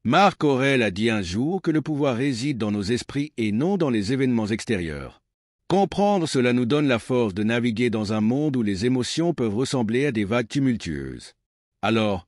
Marc Aurèle a dit un jour que le pouvoir réside dans nos esprits et non dans les événements extérieurs. Comprendre cela nous donne la force de naviguer dans un monde où les émotions peuvent ressembler à des vagues tumultueuses. Alors,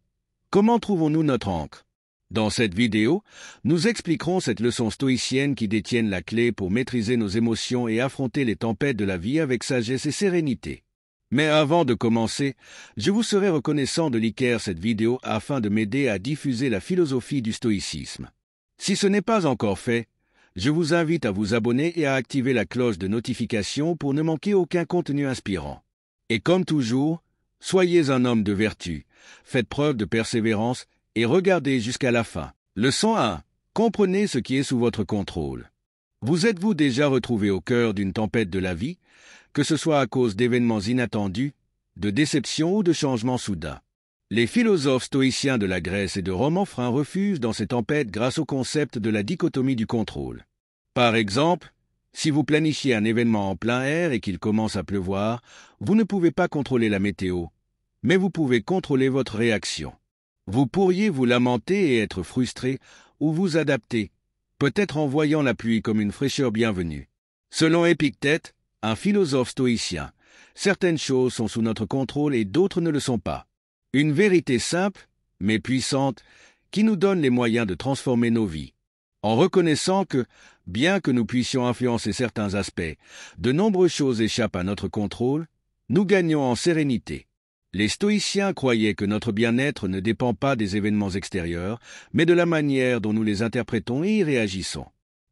comment trouvons-nous notre ancre? Dans cette vidéo, nous expliquerons cette leçon stoïcienne qui détient la clé pour maîtriser nos émotions et affronter les tempêtes de la vie avec sagesse et sérénité. Mais avant de commencer, je vous serais reconnaissant de liker cette vidéo afin de m'aider à diffuser la philosophie du stoïcisme. Si ce n'est pas encore fait, je vous invite à vous abonner et à activer la cloche de notification pour ne manquer aucun contenu inspirant. Et comme toujours, soyez un homme de vertu, faites preuve de persévérance et regardez jusqu'à la fin. Leçon 1. Comprenez ce qui est sous votre contrôle. Vous êtes-vous déjà retrouvé au cœur d'une tempête de la vie, que ce soit à cause d'événements inattendus, de déceptions ou de changements soudains? Les philosophes stoïciens de la Grèce et de Rome enfreint refusent dans ces tempêtes grâce au concept de la dichotomie du contrôle. Par exemple, si vous planifiez un événement en plein air et qu'il commence à pleuvoir, vous ne pouvez pas contrôler la météo, mais vous pouvez contrôler votre réaction. Vous pourriez vous lamenter et être frustré, ou vous adapter, peut-être en voyant la pluie comme une fraîcheur bienvenue. Selon Épictète, un philosophe stoïcien, certaines choses sont sous notre contrôle et d'autres ne le sont pas. Une vérité simple, mais puissante, qui nous donne les moyens de transformer nos vies. En reconnaissant que, bien que nous puissions influencer certains aspects, de nombreuses choses échappent à notre contrôle, nous gagnons en sérénité. Les stoïciens croyaient que notre bien-être ne dépend pas des événements extérieurs, mais de la manière dont nous les interprétons et y réagissons.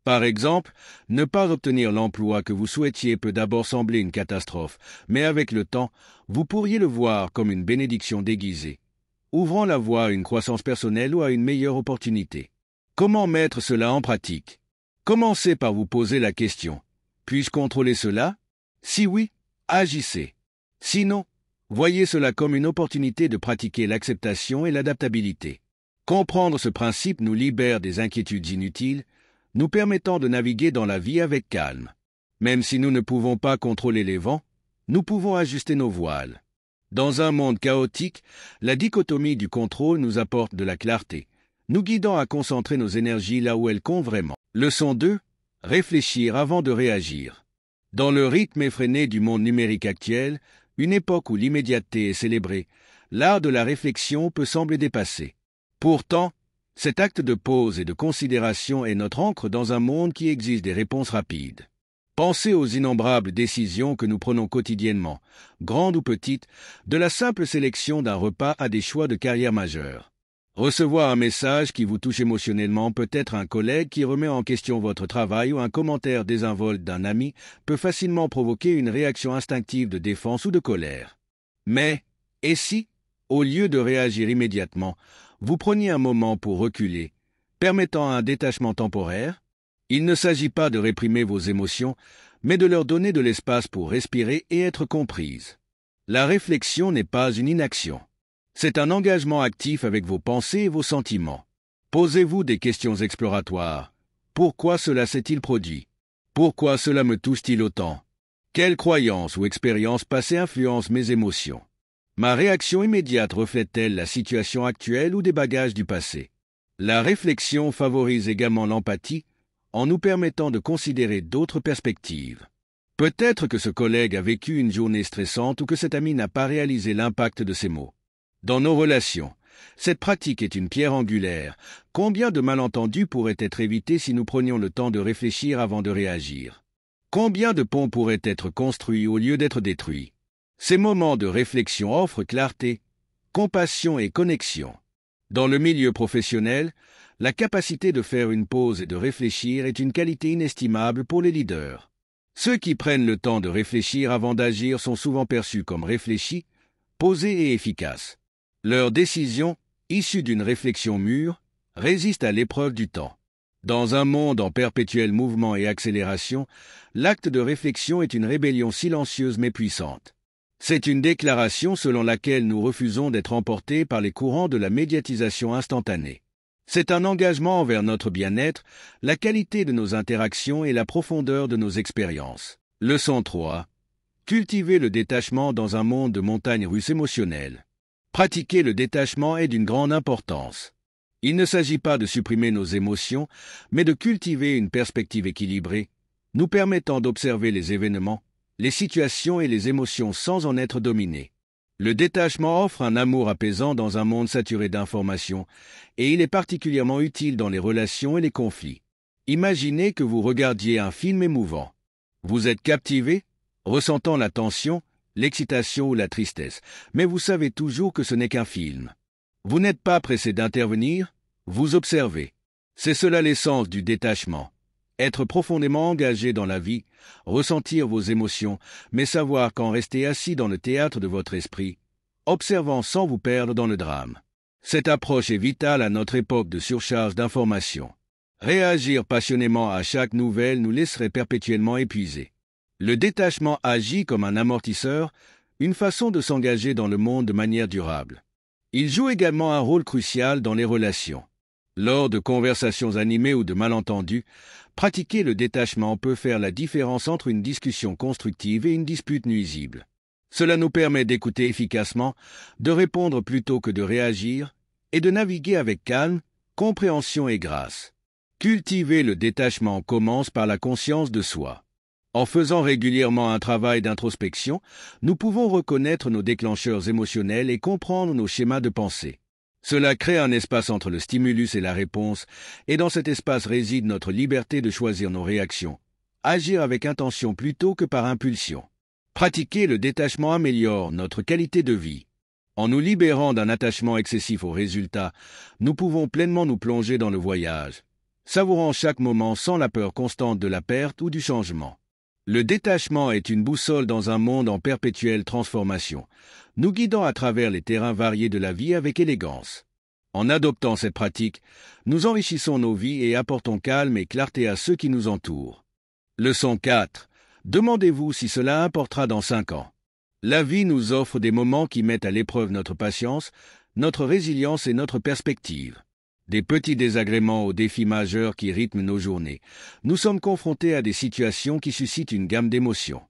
Par exemple, ne pas obtenir l'emploi que vous souhaitiez peut d'abord sembler une catastrophe, mais avec le temps, vous pourriez le voir comme une bénédiction déguisée, ouvrant la voie à une croissance personnelle ou à une meilleure opportunité. Comment mettre cela en pratique? Commencez par vous poser la question: puis-je contrôler cela? Si oui, agissez. Sinon, voyez cela comme une opportunité de pratiquer l'acceptation et l'adaptabilité. Comprendre ce principe nous libère des inquiétudes inutiles, nous permettant de naviguer dans la vie avec calme. Même si nous ne pouvons pas contrôler les vents, nous pouvons ajuster nos voiles. Dans un monde chaotique, la dichotomie du contrôle nous apporte de la clarté, nous guidant à concentrer nos énergies là où elles comptent vraiment. Leçon 2. Réfléchir avant de réagir. Dans le rythme effréné du monde numérique actuel, une époque où l'immédiateté est célébrée, l'art de la réflexion peut sembler dépassé. Pourtant, cet acte de pause et de considération est notre ancre dans un monde qui exige des réponses rapides. Pensez aux innombrables décisions que nous prenons quotidiennement, grandes ou petites, de la simple sélection d'un repas à des choix de carrière majeurs. Recevoir un message qui vous touche émotionnellement, peut-être un collègue qui remet en question votre travail ou un commentaire désinvolte d'un ami peut facilement provoquer une réaction instinctive de défense ou de colère. Mais, et si, au lieu de réagir immédiatement, vous preniez un moment pour reculer, permettant un détachement temporaire? Il ne s'agit pas de réprimer vos émotions, mais de leur donner de l'espace pour respirer et être comprises. La réflexion n'est pas une inaction. C'est un engagement actif avec vos pensées et vos sentiments. Posez-vous des questions exploratoires. Pourquoi cela s'est-il produit? Pourquoi cela me touche-t-il autant? Quelles croyances ou expériences passées influencent mes émotions? Ma réaction immédiate reflète-t-elle la situation actuelle ou des bagages du passé? La réflexion favorise également l'empathie en nous permettant de considérer d'autres perspectives. Peut-être que ce collègue a vécu une journée stressante ou que cet ami n'a pas réalisé l'impact de ses mots. Dans nos relations, cette pratique est une pierre angulaire. Combien de malentendus pourraient être évités si nous prenions le temps de réfléchir avant de réagir? Combien de ponts pourraient être construits au lieu d'être détruits? Ces moments de réflexion offrent clarté, compassion et connexion. Dans le milieu professionnel, la capacité de faire une pause et de réfléchir est une qualité inestimable pour les leaders. Ceux qui prennent le temps de réfléchir avant d'agir sont souvent perçus comme réfléchis, posés et efficaces. Leurs décisions, issues d'une réflexion mûre, résistent à l'épreuve du temps. Dans un monde en perpétuel mouvement et accélération, l'acte de réflexion est une rébellion silencieuse mais puissante. C'est une déclaration selon laquelle nous refusons d'être emportés par les courants de la médiatisation instantanée. C'est un engagement envers notre bien-être, la qualité de nos interactions et la profondeur de nos expériences. Leçon 3. Cultiver le détachement dans un monde de montagnes russes émotionnelles. Pratiquer le détachement est d'une grande importance. Il ne s'agit pas de supprimer nos émotions, mais de cultiver une perspective équilibrée, nous permettant d'observer les événements, les situations et les émotions sans en être dominés. Le détachement offre un amour apaisant dans un monde saturé d'informations, et il est particulièrement utile dans les relations et les conflits. Imaginez que vous regardiez un film émouvant. Vous êtes captivé, ressentant la tension, l'excitation ou la tristesse, mais vous savez toujours que ce n'est qu'un film. Vous n'êtes pas pressé d'intervenir, vous observez. C'est cela l'essence du détachement. Être profondément engagé dans la vie, ressentir vos émotions, mais savoir quand rester assis dans le théâtre de votre esprit, observant sans vous perdre dans le drame. Cette approche est vitale à notre époque de surcharge d'informations. Réagir passionnément à chaque nouvelle nous laisserait perpétuellement épuisés. Le détachement agit comme un amortisseur, une façon de s'engager dans le monde de manière durable. Il joue également un rôle crucial dans les relations. Lors de conversations animées ou de malentendus, pratiquer le détachement peut faire la différence entre une discussion constructive et une dispute nuisible. Cela nous permet d'écouter efficacement, de répondre plutôt que de réagir, et de naviguer avec calme, compréhension et grâce. Cultiver le détachement commence par la conscience de soi. En faisant régulièrement un travail d'introspection, nous pouvons reconnaître nos déclencheurs émotionnels et comprendre nos schémas de pensée. Cela crée un espace entre le stimulus et la réponse, et dans cet espace réside notre liberté de choisir nos réactions, agir avec intention plutôt que par impulsion. Pratiquer le détachement améliore notre qualité de vie. En nous libérant d'un attachement excessif aux résultats, nous pouvons pleinement nous plonger dans le voyage, savourant chaque moment sans la peur constante de la perte ou du changement. Le détachement est une boussole dans un monde en perpétuelle transformation, nous guidant à travers les terrains variés de la vie avec élégance. En adoptant cette pratique, nous enrichissons nos vies et apportons calme et clarté à ceux qui nous entourent. Leçon 4. Demandez-vous si cela importera dans 5 ans. La vie nous offre des moments qui mettent à l'épreuve notre patience, notre résilience et notre perspective. Des petits désagréments aux défis majeurs qui rythment nos journées, nous sommes confrontés à des situations qui suscitent une gamme d'émotions.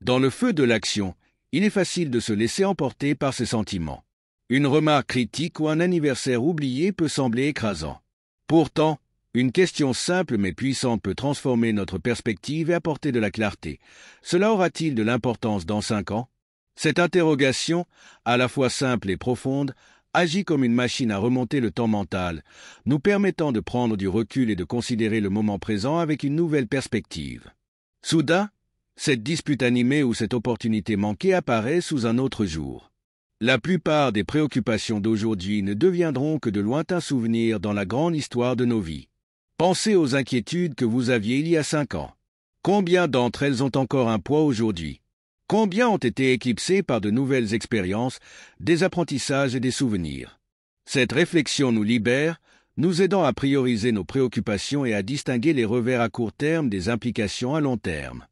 Dans le feu de l'action, il est facile de se laisser emporter par ces sentiments. Une remarque critique ou un anniversaire oublié peut sembler écrasant. Pourtant, une question simple mais puissante peut transformer notre perspective et apporter de la clarté. Cela aura-t-il de l'importance dans 5 ans? Cette interrogation, à la fois simple et profonde, agit comme une machine à remonter le temps mental, nous permettant de prendre du recul et de considérer le moment présent avec une nouvelle perspective. Soudain, cette dispute animée ou cette opportunité manquée apparaît sous un autre jour. La plupart des préoccupations d'aujourd'hui ne deviendront que de lointains souvenirs dans la grande histoire de nos vies. Pensez aux inquiétudes que vous aviez il y a 5 ans. Combien d'entre elles ont encore un poids aujourd'hui? Combien ont été éclipsées par de nouvelles expériences, des apprentissages et des souvenirs? Cette réflexion nous libère, nous aidant à prioriser nos préoccupations et à distinguer les revers à court terme des implications à long terme.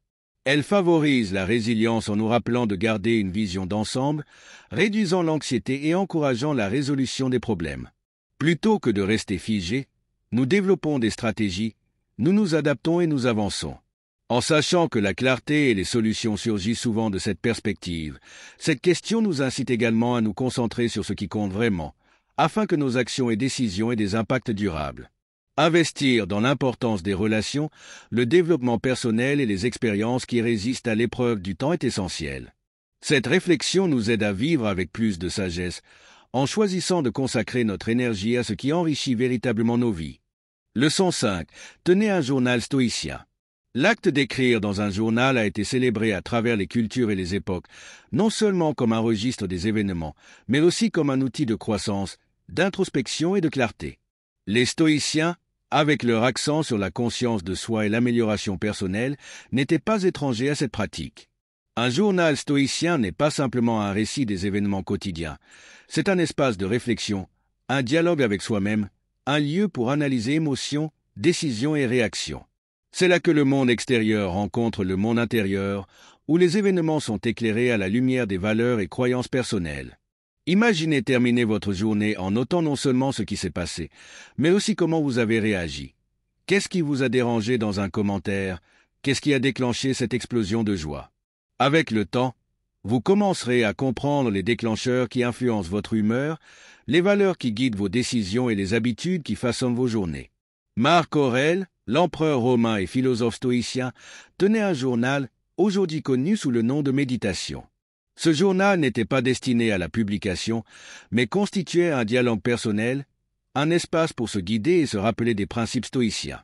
Elle favorise la résilience en nous rappelant de garder une vision d'ensemble, réduisant l'anxiété et encourageant la résolution des problèmes. Plutôt que de rester figés, nous développons des stratégies, nous nous adaptons et nous avançons. En sachant que la clarté et les solutions surgissent souvent de cette perspective, cette question nous incite également à nous concentrer sur ce qui compte vraiment, afin que nos actions et décisions aient des impacts durables. Investir dans l'importance des relations, le développement personnel et les expériences qui résistent à l'épreuve du temps est essentiel. Cette réflexion nous aide à vivre avec plus de sagesse, en choisissant de consacrer notre énergie à ce qui enrichit véritablement nos vies. Leçon 5. Tenez un journal stoïcien. L'acte d'écrire dans un journal a été célébré à travers les cultures et les époques, non seulement comme un registre des événements, mais aussi comme un outil de croissance, d'introspection et de clarté. Les stoïciens, avec leur accent sur la conscience de soi et l'amélioration personnelle, n'étaient pas étrangers à cette pratique. Un journal stoïcien n'est pas simplement un récit des événements quotidiens, c'est un espace de réflexion, un dialogue avec soi-même, un lieu pour analyser émotions, décisions et réactions. C'est là que le monde extérieur rencontre le monde intérieur, où les événements sont éclairés à la lumière des valeurs et croyances personnelles. Imaginez terminer votre journée en notant non seulement ce qui s'est passé, mais aussi comment vous avez réagi. Qu'est-ce qui vous a dérangé dans un commentaire? Qu'est-ce qui a déclenché cette explosion de joie? Avec le temps, Vous commencerez à comprendre les déclencheurs qui influencent votre humeur, les valeurs qui guident vos décisions et les habitudes qui façonnent vos journées. Marc Aurèle, l'empereur romain et philosophe stoïcien, tenait un journal, aujourd'hui connu sous le nom de Méditation. Ce journal n'était pas destiné à la publication, mais constituait un dialogue personnel, un espace pour se guider et se rappeler des principes stoïciens.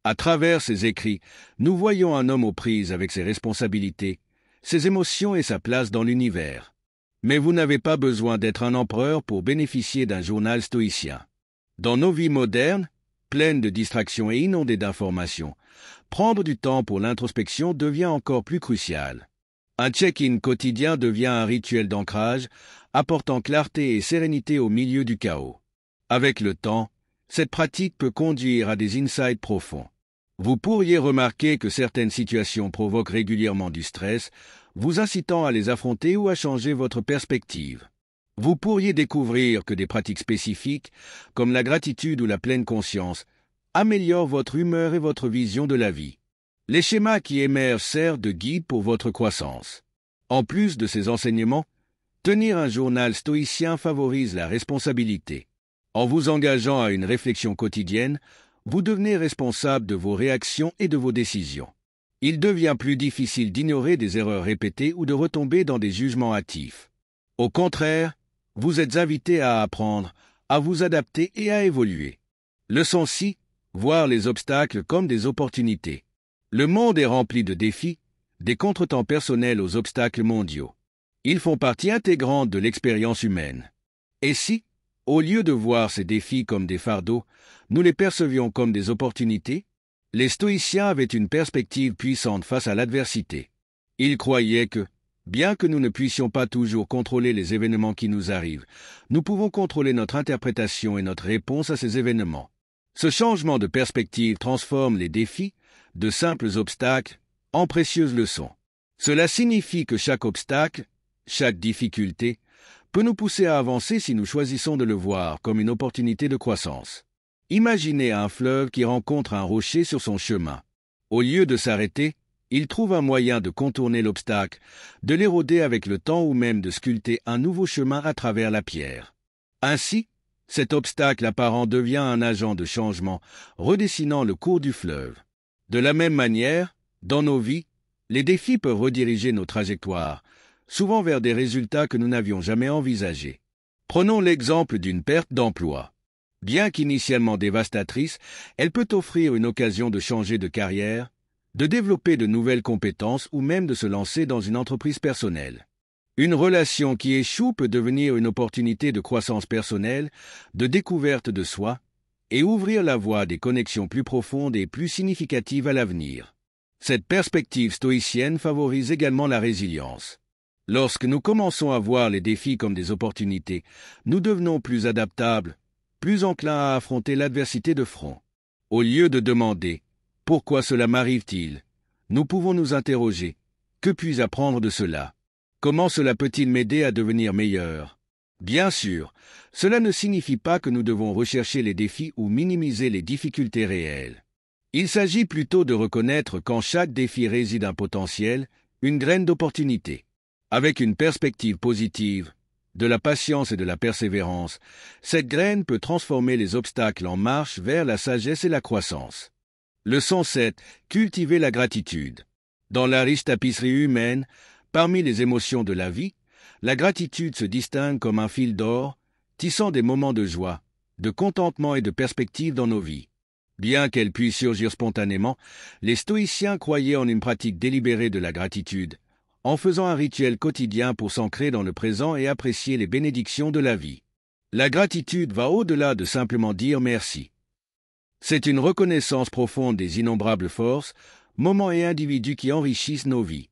À travers ses écrits, nous voyons un homme aux prises avec ses responsabilités, ses émotions et sa place dans l'univers. Mais vous n'avez pas besoin d'être un empereur pour bénéficier d'un journal stoïcien. Dans nos vies modernes, pleines de distractions et inondées d'informations, prendre du temps pour l'introspection devient encore plus crucial. Un check-in quotidien devient un rituel d'ancrage, apportant clarté et sérénité au milieu du chaos. Avec le temps, cette pratique peut conduire à des insights profonds. Vous pourriez remarquer que certaines situations provoquent régulièrement du stress, vous incitant à les affronter ou à changer votre perspective. Vous pourriez découvrir que des pratiques spécifiques, comme la gratitude ou la pleine conscience, améliorent votre humeur et votre vision de la vie. Les schémas qui émergent servent de guide pour votre croissance. En plus de ces enseignements, tenir un journal stoïcien favorise la responsabilité. En vous engageant à une réflexion quotidienne, vous devenez responsable de vos réactions et de vos décisions. Il devient plus difficile d'ignorer des erreurs répétées ou de retomber dans des jugements hâtifs. Au contraire, vous êtes invité à apprendre, à vous adapter et à évoluer. Leçon 6. Voir les obstacles comme des opportunités. Le monde est rempli de défis, des contretemps personnels aux obstacles mondiaux. Ils font partie intégrante de l'expérience humaine. Et si, au lieu de voir ces défis comme des fardeaux, nous les percevions comme des opportunités? Les stoïciens avaient une perspective puissante face à l'adversité. Ils croyaient que, bien que nous ne puissions pas toujours contrôler les événements qui nous arrivent, nous pouvons contrôler notre interprétation et notre réponse à ces événements. Ce changement de perspective transforme les défis, de simples obstacles, en précieuses leçons. Cela signifie que chaque obstacle, chaque difficulté, peut nous pousser à avancer si nous choisissons de le voir comme une opportunité de croissance. Imaginez un fleuve qui rencontre un rocher sur son chemin. Au lieu de s'arrêter, il trouve un moyen de contourner l'obstacle, de l'éroder avec le temps ou même de sculpter un nouveau chemin à travers la pierre. Ainsi, cet obstacle apparent devient un agent de changement, redessinant le cours du fleuve. De la même manière, dans nos vies, les défis peuvent rediriger nos trajectoires, souvent vers des résultats que nous n'avions jamais envisagés. Prenons l'exemple d'une perte d'emploi. Bien qu'initialement dévastatrice, elle peut offrir une occasion de changer de carrière, de développer de nouvelles compétences ou même de se lancer dans une entreprise personnelle. Une relation qui échoue peut devenir une opportunité de croissance personnelle, de découverte de soi, et ouvrir la voie à des connexions plus profondes et plus significatives à l'avenir. Cette perspective stoïcienne favorise également la résilience. Lorsque nous commençons à voir les défis comme des opportunités, nous devenons plus adaptables, plus enclins à affronter l'adversité de front. Au lieu de demander « Pourquoi cela m'arrive-t-il ?», nous pouvons nous interroger « Que puis-je apprendre de cela ? Comment cela peut-il m'aider à devenir meilleur ?» Bien sûr, cela ne signifie pas que nous devons rechercher les défis ou minimiser les difficultés réelles. Il s'agit plutôt de reconnaître qu'en chaque défi réside un potentiel, une graine d'opportunité. Avec une perspective positive, de la patience et de la persévérance, cette graine peut transformer les obstacles en marche vers la sagesse et la croissance. Leçon 7. Cultiver la gratitude. Dans la riche tapisserie humaine, parmi les émotions de la vie, la gratitude se distingue comme un fil d'or, tissant des moments de joie, de contentement et de perspective dans nos vies. Bien qu'elle puisse surgir spontanément, les stoïciens croyaient en une pratique délibérée de la gratitude, en faisant un rituel quotidien pour s'ancrer dans le présent et apprécier les bénédictions de la vie. La gratitude va au-delà de simplement dire merci. C'est une reconnaissance profonde des innombrables forces, moments et individus qui enrichissent nos vies.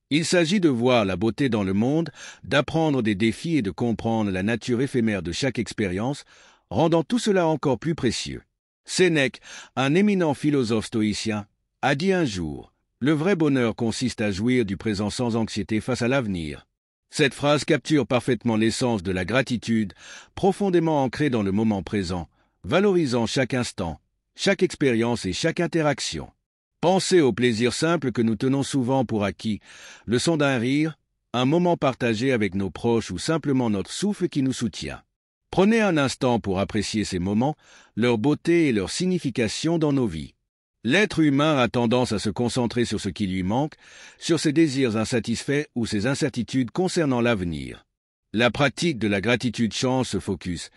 Il s'agit de voir la beauté dans le monde, d'apprendre des défis et de comprendre la nature éphémère de chaque expérience, rendant tout cela encore plus précieux. Sénèque, un éminent philosophe stoïcien, a dit un jour « Le vrai bonheur consiste à jouir du présent sans anxiété face à l'avenir ». Cette phrase capture parfaitement l'essence de la gratitude, profondément ancrée dans le moment présent, valorisant chaque instant, chaque expérience et chaque interaction. Pensez au plaisir simple que nous tenons souvent pour acquis, le son d'un rire, un moment partagé avec nos proches ou simplement notre souffle qui nous soutient. Prenez un instant pour apprécier ces moments, leur beauté et leur signification dans nos vies. L'être humain a tendance à se concentrer sur ce qui lui manque, sur ses désirs insatisfaits ou ses incertitudes concernant l'avenir. La pratique de la gratitude change ce focus,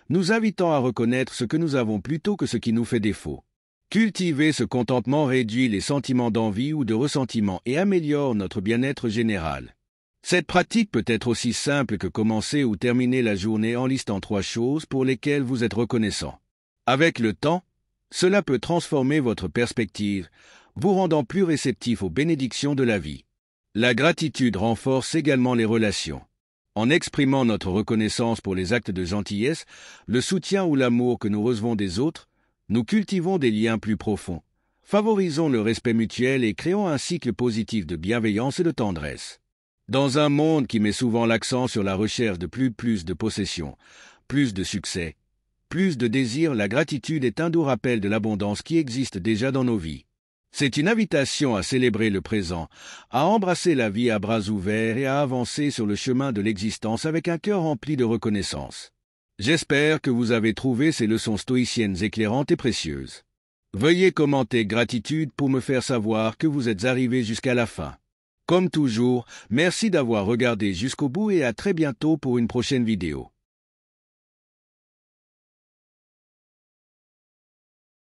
nous invitant à reconnaître ce que nous avons plutôt que ce qui nous fait défaut. Cultiver ce contentement réduit les sentiments d'envie ou de ressentiment et améliore notre bien-être général. Cette pratique peut être aussi simple que commencer ou terminer la journée en listant 3 choses pour lesquelles vous êtes reconnaissant. Avec le temps, cela peut transformer votre perspective, vous rendant plus réceptif aux bénédictions de la vie. La gratitude renforce également les relations. En exprimant notre reconnaissance pour les actes de gentillesse, le soutien ou l'amour que nous recevons des autres, nous cultivons des liens plus profonds, favorisons le respect mutuel et créons un cycle positif de bienveillance et de tendresse. Dans un monde qui met souvent l'accent sur la recherche de plus de possessions, plus de succès, plus de désir, la gratitude est un doux rappel de l'abondance qui existe déjà dans nos vies. C'est une invitation à célébrer le présent, à embrasser la vie à bras ouverts et à avancer sur le chemin de l'existence avec un cœur rempli de reconnaissance. J'espère que vous avez trouvé ces leçons stoïciennes éclairantes et précieuses. Veuillez commenter gratitude pour me faire savoir que vous êtes arrivé jusqu'à la fin. Comme toujours, merci d'avoir regardé jusqu'au bout et à très bientôt pour une prochaine vidéo.